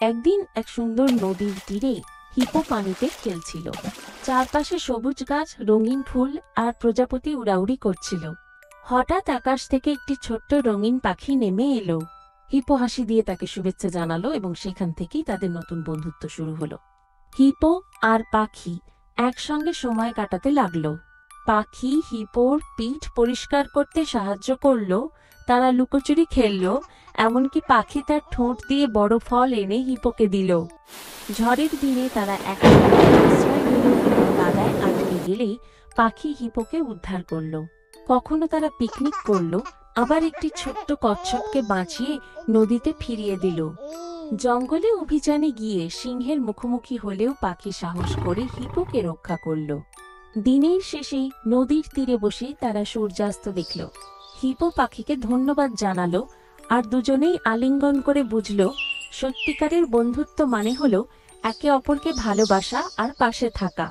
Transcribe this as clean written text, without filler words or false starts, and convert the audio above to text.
একদিন এক সুন্দর নদীর তীরে হিপো পানিতে খেলছিল। চারপাশে সবুজ গাছ, রঙিন ফুল আর প্রজাপতি উড়াউড়ি করছিল। হঠাৎ আকাশ থেকে একটি ছোট্ট রঙিন পাখি নেমে এলো। হিপো হাসি দিয়ে তাকে শুভেচ্ছা জানালো এবং সেখান থেকেই তাদের নতুন বন্ধুত্ব শুরু হলো। হিপো আর পাখি একসঙ্গে সময় কাটাতে লাগলো। পাখি হিপোর পিঠ পরিষ্কার করতে সাহায্য করলো, তারা লুকোচুরি খেললো, এমনকি পাখি তার ঠোঁট দিয়ে বড় ফল এনে হিপোকে দিল। ঝড়ের দিনে তারা একসঙ্গে আশ্রয় নিল এবং কাদায় আটকে গেলেই পাখি হিপোকে উদ্ধার করলো। কখনো তারা পিকনিক করলো, আবার একটি ছোট্ট কচ্ছপকে বাঁচিয়ে নদীতে ফিরিয়ে দিল। জঙ্গলে অভিযানে গিয়ে সিংহের মুখোমুখি হলেও পাখি সাহস করে হিপোকে রক্ষা করলো। দিনের শেষে নদীর তীরে বসে তারা সূর্যাস্ত দেখল। হিপো পাখিকে ধন্যবাদ জানালো আর দুজনেই আলিঙ্গন করে বুঝল সত্যিকারের বন্ধুত্ব মানে হলো একে অপরকে ভালোবাসা আর পাশে থাকা।